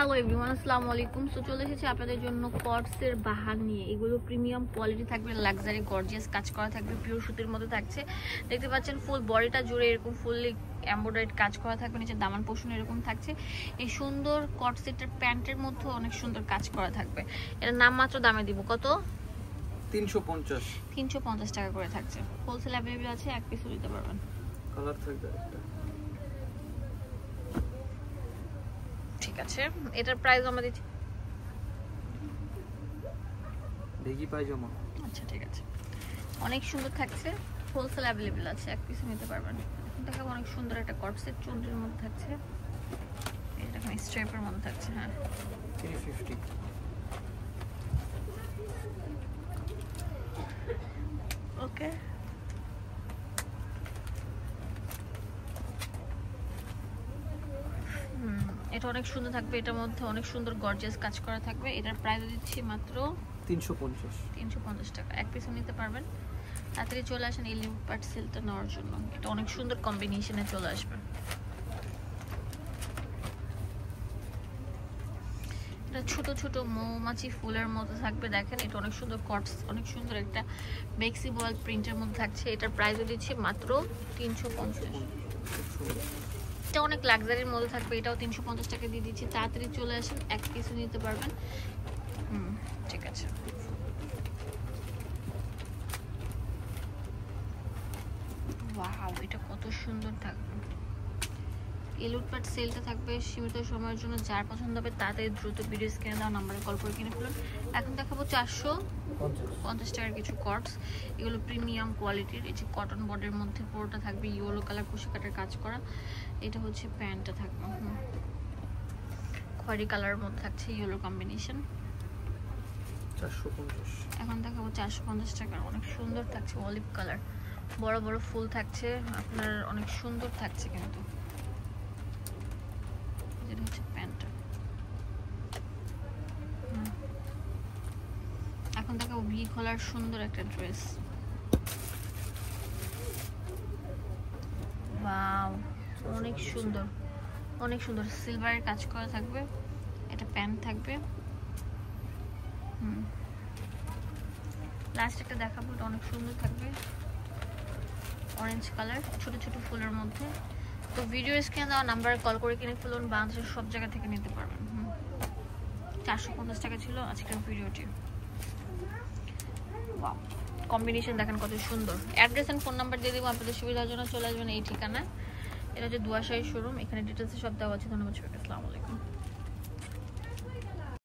Hello everyone, আসসালামু আলাইকুম। So চলে এসেছি আপনাদের জন্য কটসের বাহার নিয়ে। এগুলো প্রিমিয়াম কোয়ালিটি থাকবে, লাক্সারি গর্জিয়াস কাজ করা থাকবে, পিওর সুতির মধ্যে থাকছে। দেখতে পাচ্ছেন ফুল বডিটা জুড়ে এরকম ফুললি এমব্রয়ডারিড কাজ করা থাকবে, নিচে দামান পোর্শন এরকম থাকছে। এই সুন্দর কট সেটের প্যান্টের মধ্যে অনেক সুন্দর কাজ করা থাকবে। এটার নাম মাত্র দামে দিব কত? 350 টাকা করে থাকছে। হোলসেল অ্যাভেলেবল আছে, এক পিসও দিতে পারবেন। কালার থাকবে একটা। ঠিক আছে, এটার প্রাইস আমরা দিচ্ছি দেখি পায়জামা। আচ্ছা ঠিক আছে, অনেক সুন্দর থাকছে, হোলসেল অ্যাভেলেবল আছে, এক পিসও নিতে পারবেন। এখন দেখাবো অনেক সুন্দর একটা কট সেট, চুনরির মধ্যে থাকছে, এটা স্ট্রাইপের মধ্যে থাকছে। হ্যাঁ 350। ওকে, এটা অনেক সুন্দর থাকবে, এটার মধ্যে অনেক সুন্দর গর্জিয়াস কাজ করা থাকবে। এটার প্রাইস দিচ্ছি মাত্র 350 টাকা, এক পিসও নিতে পারবেন। তাড়াতাড়ি চলে আসেন এই লিমিট পার্ট সেলটা নেওয়ার জন্য, এটা অনেক সুন্দর কম্বিনেশনে চলে আসবে। এটা ছোট ছোট মৌমাছি ফুলের মধ্যে থাকবে, দেখেন এটা অনেক সুন্দর কটস, অনেক সুন্দর একটা বেক্সি বয়েল প্রিন্টের মধ্যে থাকছে। এটার প্রাইসও দিচ্ছি মাত্র 350। এটা অনেক লাক্সারির মধ্যে থাকবে, এটাও 350 টাকা দিয়ে দিচ্ছি। তাড়াতাড়ি চলে আসেন, এক পিসও নিতে পারবেন। ঠিক আছে, ওয়াও এটা কত সুন্দর থাকবে। এই লুটপাট সেলটা থাকবে সীমিত সময়ের জন্য, যার পছন্দ হবে তাড়াতাড়ি দ্রুত ভিডিও স্ক্রিনে দেওয়া নাম্বারে কল করে কিনে ফেলুন। এখন দেখাবো 450 টাকার কিছু কটস, এগুলো প্রিমিয়াম কোয়ালিটির। এই যে কটন বর্ডের মধ্যে পুরোটা থাকবে ইয়েলো কালার কুশি কাটার কাজ করা। এটা হচ্ছে প্যান্টটা থাকবে খয়েরি কালারের মধ্যে থাকছে, ইয়েলো কম্বিনেশন। 450। এখন দেখাবো 450 টাকার, অনেক সুন্দর থাকছে, অলিভ কালার, বড় বড় ফুল থাকছে, আপনার অনেক সুন্দর থাকছে কিন্তু। এটা হচ্ছে প্যান্টটা। এখন দেখাবো ভি গলার সুন্দর একটা ড্রেস। ওয়াও অনেক সুন্দর, অনেক সুন্দর, সিলভারের কাজ করা থাকবে। এটা প্যান্ট থাকবে। লাস্ট একটা দেখাবো, এটা অনেক সুন্দর থাকবে, অরেঞ্জ কালার, ছোট ছোট ফুলের মধ্যে। তো ভিডিও স্ক্রিনে দেওয়া নাম্বারে কল করে কিনে ফেলুন, বাংলাদেশের সব জায়গা থেকে নিতে পারবেন। 450 টাকা ছিল আজকের ভিডিওটি। ওয়াও কম্বিনেশন দেখেন কত সুন্দর। অ্যাড্রেস এন্ড ফোন নাম্বার দিয়ে দেবো, আপনাদের সুবিধার জন্য চলে আসবেন এই ঠিকানায়। এটা হচ্ছে দুয়াশাহী শোরুম, এখানে ডিটেলসে সব দেওয়া আছে। ধন্যবাদ সবাইকে, আসসালামু আলাইকুম।